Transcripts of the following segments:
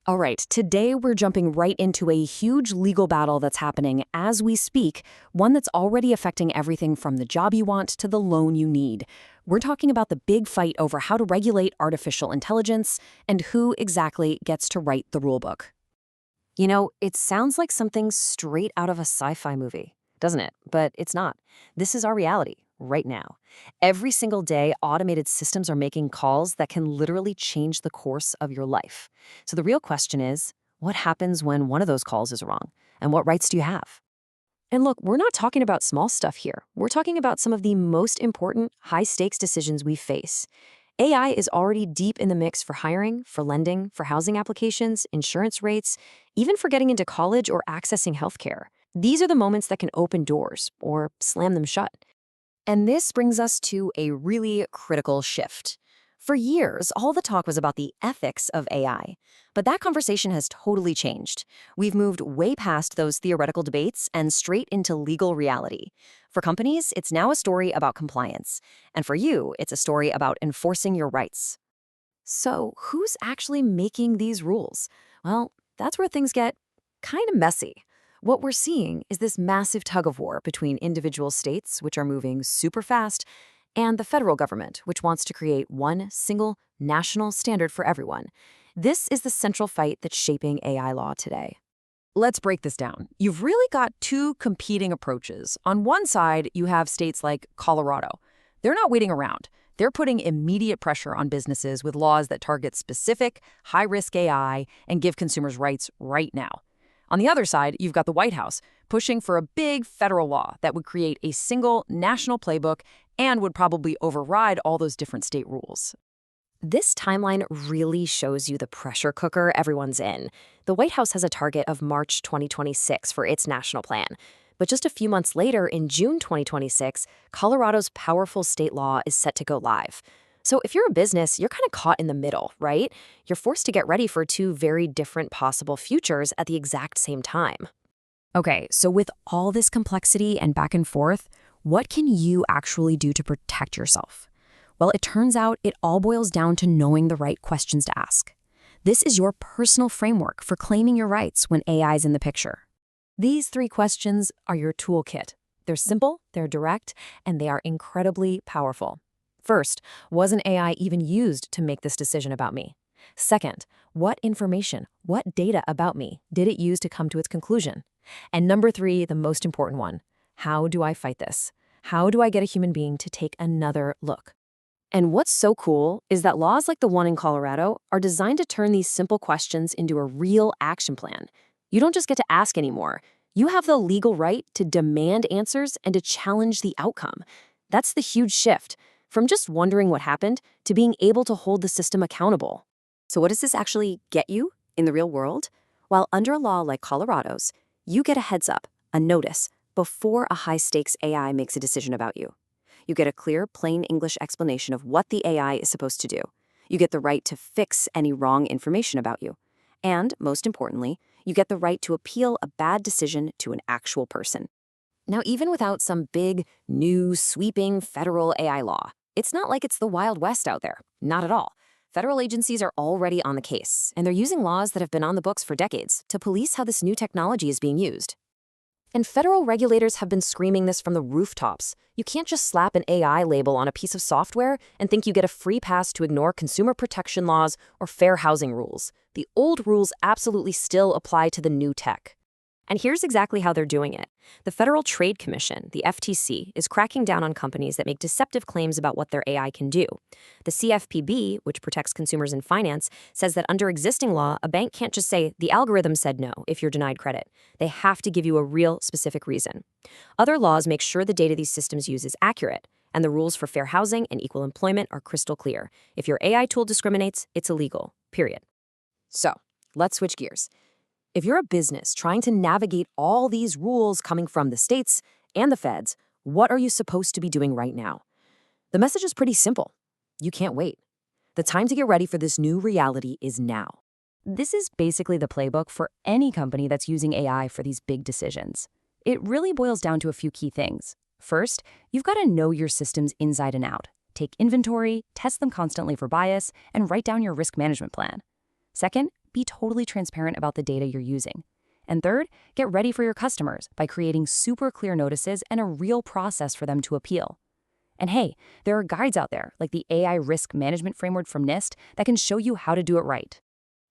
All right, today we're jumping right into a huge legal battle that's happening as we speak, one that's already affecting everything from the job you want to the loan you need. We're talking about the big fight over how to regulate artificial intelligence and who exactly gets to write the rulebook. You know, it sounds like something straight out of a sci-fi movie, doesn't it? But it's not. This is our reality right now. Every single day, automated systems are making calls that can literally change the course of your life. So the real question is, what happens when one of those calls is wrong? And what rights do you have? And look, we're not talking about small stuff here. We're talking about some of the most important, high-stakes decisions we face. AI is already deep in the mix for hiring, for lending, for housing applications, insurance rates, even for getting into college or accessing healthcare. These are the moments that can open doors or slam them shut. And this brings us to a really critical shift. For years, all the talk was about the ethics of AI, but that conversation has totally changed. We've moved way past those theoretical debates and straight into legal reality. For companies, it's now a story about compliance, and for you, it's a story about enforcing your rights. So, who's actually making these rules? Well, that's where things get kind of messy. What we're seeing is this massive tug-of-war between individual states, which are moving super fast, and the federal government, which wants to create one single national standard for everyone. This is the central fight that's shaping AI law today. Let's break this down. You've really got two competing approaches. On one side, you have states like Colorado. They're not waiting around. They're putting immediate pressure on businesses with laws that target specific, high-risk AI and give consumers rights right now. On the other side, you've got the White House pushing for a big federal law that would create a single national playbook and would probably override all those different state rules. This timeline really shows you the pressure cooker everyone's in. The White House has a target of March 2026 for its national plan. But just a few months later, in June 2026, Colorado's powerful state law is set to go live. So if you're a business, you're kind of caught in the middle, right? You're forced to get ready for two very different possible futures at the exact same time. Okay, so with all this complexity and back and forth, what can you actually do to protect yourself? Well, it turns out it all boils down to knowing the right questions to ask. This is your personal framework for claiming your rights when AI is in the picture. These three questions are your toolkit. They're simple, they're direct, and they are incredibly powerful. First, was an AI even used to make this decision about me? Second, what information, what data about me did it use to come to its conclusion? And number three, the most important one, how do I fight this? How do I get a human being to take another look? And what's so cool is that laws like the one in Colorado are designed to turn these simple questions into a real action plan. You don't just get to ask anymore. You have the legal right to demand answers and to challenge the outcome. That's the huge shift, from just wondering what happened to being able to hold the system accountable. So what does this actually get you in the real world? While under a law like Colorado's, you get a heads up, a notice, before a high-stakes AI makes a decision about you. You get a clear, plain English explanation of what the AI is supposed to do. You get the right to fix any wrong information about you. And, most importantly, you get the right to appeal a bad decision to an actual person. Now, even without some big, new, sweeping federal AI law, it's not like it's the Wild West out there. Not at all. Federal agencies are already on the case, and they're using laws that have been on the books for decades to police how this new technology is being used. And federal regulators have been screaming this from the rooftops. You can't just slap an AI label on a piece of software and think you get a free pass to ignore consumer protection laws or fair housing rules. The old rules absolutely still apply to the new tech. And here's exactly how they're doing it. The Federal Trade Commission, the FTC, is cracking down on companies that make deceptive claims about what their AI can do. The CFPB, which protects consumers in finance, says that under existing law, a bank can't just say, the algorithm said no if you're denied credit. They have to give you a real specific reason. Other laws make sure the data these systems use is accurate, and the rules for fair housing and equal employment are crystal clear. If your AI tool discriminates, it's illegal, period. So, let's switch gears. If you're a business trying to navigate all these rules coming from the states and the feds, what are you supposed to be doing right now? The message is pretty simple. You can't wait. The time to get ready for this new reality is now. This is basically the playbook for any company that's using AI for these big decisions. It really boils down to a few key things. First, you've got to know your systems inside and out. Take inventory, test them constantly for bias, and write down your risk management plan. Second, be totally transparent about the data you're using. And third, get ready for your customers by creating super clear notices and a real process for them to appeal. And hey, there are guides out there, like the AI Risk Management Framework from NIST, that can show you how to do it right.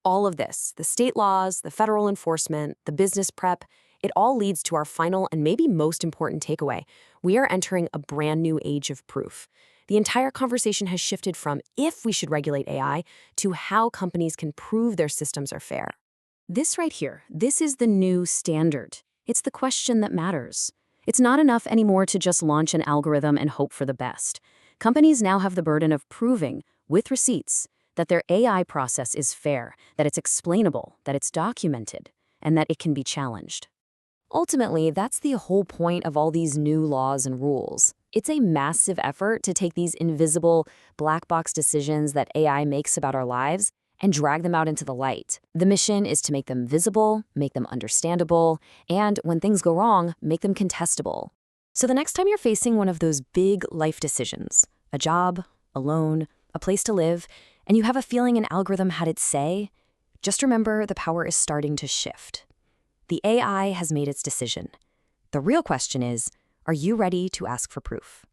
All of this, the state laws, the federal enforcement, the business prep, it all leads to our final and maybe most important takeaway. We are entering a brand new age of proof. The entire conversation has shifted from if we should regulate AI to how companies can prove their systems are fair. This right here, this is the new standard. It's the question that matters. It's not enough anymore to just launch an algorithm and hope for the best. Companies now have the burden of proving, with receipts, that their AI process is fair, that it's explainable, that it's documented, and that it can be challenged. Ultimately, that's the whole point of all these new laws and rules. It's a massive effort to take these invisible, black box decisions that AI makes about our lives and drag them out into the light. The mission is to make them visible, make them understandable, and when things go wrong, make them contestable. So the next time you're facing one of those big life decisions, a job, a loan, a place to live, and you have a feeling an algorithm had its say, just remember the power is starting to shift. The AI has made its decision. The real question is, are you ready to ask for proof?